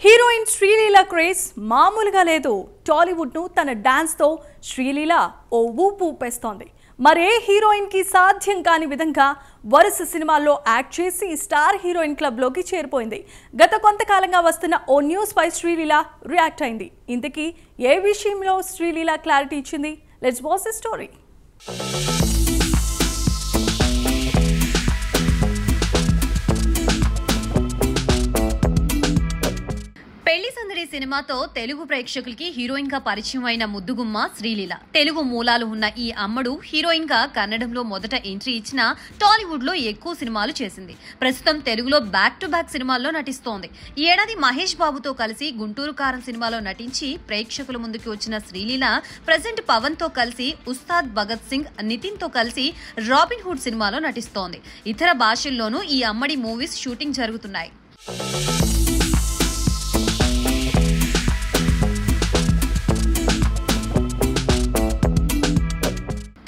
Heroine Sreeleela craze మామూలుగా లేదు. టాలీవుడ్ ను తన డాన్స్ తో శ్రీలీల ఓ ఊపు ఊపేస్తోంది. మరే హీరోయిన్ కి సాధ్యం కాని విధంగా వరుస సినిమాల్లో యాక్ట్ చేసి స్టార్ హీరోయిన్ క్లబ్ లోకి చేరిపోయింది. గత కొంతకాలంగా వస్తున్న ఓ న్యూస్ పై శ్రీలీల రియాక్ట్ అయింది. ఇంతకీ ఏ విషయంలో శ్రీలీల క్లారిటీ ఇచ్చింది? Let's watch the story. పెళ్లి సందడి సినిమాతో తెలుగు ప్రేక్షకులకి హీరోయిన్ గా పరిచయం అయిన ముద్దుగుమ్మ శ్రీలీల. తెలుగు మూలాలు ఉన్న ఈ అమ్మడు హీరోయిన్ గా కన్నడంలో మొదట ఎంట్రీ ఇచ్చిన టాలీవుడ్ లో ఎక్కువ సినిమాలు చేసింది. ప్రస్తుతం తెలుగులో బ్యాక్ టు బ్యాక్ సినిమాల్లో నటిస్తోంది. ఈ ఏడాది మహేష్ బాబుతో కలిసి గుంటూరు కారం సినిమాలో నటించి ప్రేక్షకుల ముందుకు వచ్చిన శ్రీలీల ప్రెజెంట్ పవన్ తో కలిసి ఉస్తాద్ భగత్ సింగ్, నితిన్ తో కలిసి రాబిన్ హుడ్ సినిమాలో నటిస్తోంది. ఇతర భాషల్లోనూ ఈ అమ్మడి మూవీస్ షూటింగ్ జరుగుతున్నాయి.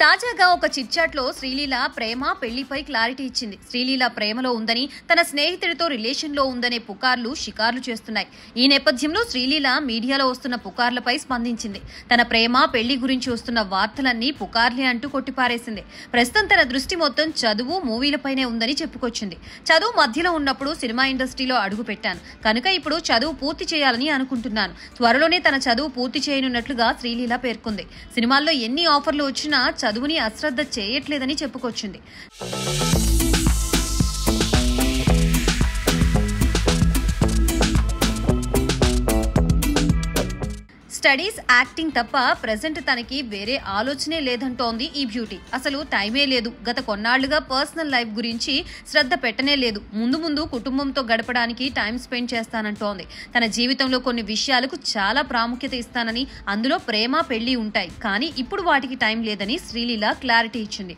తాజాగా ఒక చిట్చాట్ లో శ్రీలీల ప్రేమ పెళ్లిపై క్లారిటీ ఇచ్చింది. శ్రీలీల ప్రేమలో ఉందని, తన స్నేహితుడితో రిలేషన్ లో ఉందనే పుకార్లు షికార్లు చేస్తున్నాయి. ఈ నేపథ్యంలో శ్రీలీల మీడియాలో వస్తున్న పుకార్లపై స్పందించింది. తన ప్రేమ పెళ్లి గురించి వస్తున్న వార్తలన్నీ పుకార్లే అంటూ కొట్టిపారేసింది. ప్రస్తుతం తన దృష్టి మొత్తం చదువు, మూవీలపైనే ఉందని చెప్పుకొచ్చింది. చదువు మధ్యలో ఉన్నప్పుడు సినిమా ఇండస్ట్రీలో అడుగు పెట్టాను కనుక ఇప్పుడు చదువు పూర్తి చేయాలని అనుకుంటున్నాను. త్వరలోనే తన చదువు పూర్తి చేయనున్నట్లుగా శ్రీలీల పేర్కొంది. సినిమాల్లో ఎన్ని ఆఫర్లు వచ్చినా చదువుని అశ్రద్ధ చేయట్లేదని చెప్పుకొచ్చింది. స్టడీస్, యాక్టింగ్ తప్ప ప్రెజెంట్ తనకి వేరే ఆలోచనే లేదంటోంది ఈ బ్యూటీ. అసలు టైమే లేదు. గత కొన్నాళ్లుగా పర్సనల్ లైఫ్ గురించి శ్రద్ధ పెట్టనే లేదు. ముందు కుటుంబంతో గడపడానికి టైం స్పెండ్ చేస్తానంటోంది. తన జీవితంలో కొన్ని విషయాలకు చాలా ప్రాముఖ్యత ఇస్తానని, అందులో ప్రేమ, పెళ్లి ఉంటాయి, కానీ ఇప్పుడు వాటికి టైం లేదని శ్రీలీల క్లారిటీ ఇచ్చింది.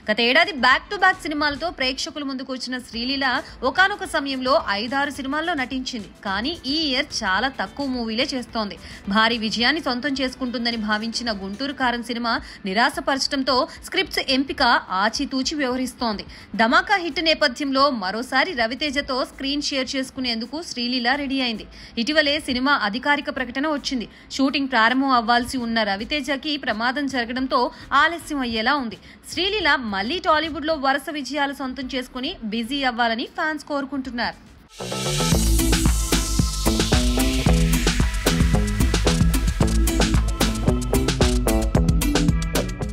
గత ఏడాది బ్యాక్ టు బ్యాక్ సినిమాలతో ప్రేక్షకుల ముందుకు వచ్చిన శ్రీలీల ఒకానొక సమయంలో 5-6 సినిమాల్లో నటించింది. కానీ ఈ ఇయర్ చాలా తక్కువ మూవీలే చేస్తోంది. భారీ విజయాన్ని సొంతం చేసుకుంటుందని భావించిన గుంటూరు కారం సినిమా నిరాశపరచడంతో స్క్రిప్ట్స్ ఎంపిక ఆచితూచి వ్యవహరిస్తోంది. ధమాకా హిట్ నేపథ్యంలో మరోసారి రవితేజతో స్క్రీన్ షేర్ చేసుకునేందుకు శ్రీలీల రెడీ అయింది. ఇటీవలే సినిమా అధికారిక ప్రకటన వచ్చింది. షూటింగ్ ప్రారంభం అవ్వాల్సి ఉన్న రవితేజకి ప్రమాదం జరగడంతో ఆలస్యం అయ్యేలా ఉంది. శ్రీలీల మళ్లీ టాలీవుడ్ లో వరుస విజయాలు సొంతం చేసుకుని బిజీ అవ్వాలని ఫ్యాన్స్ కోరుకుంటున్నారు.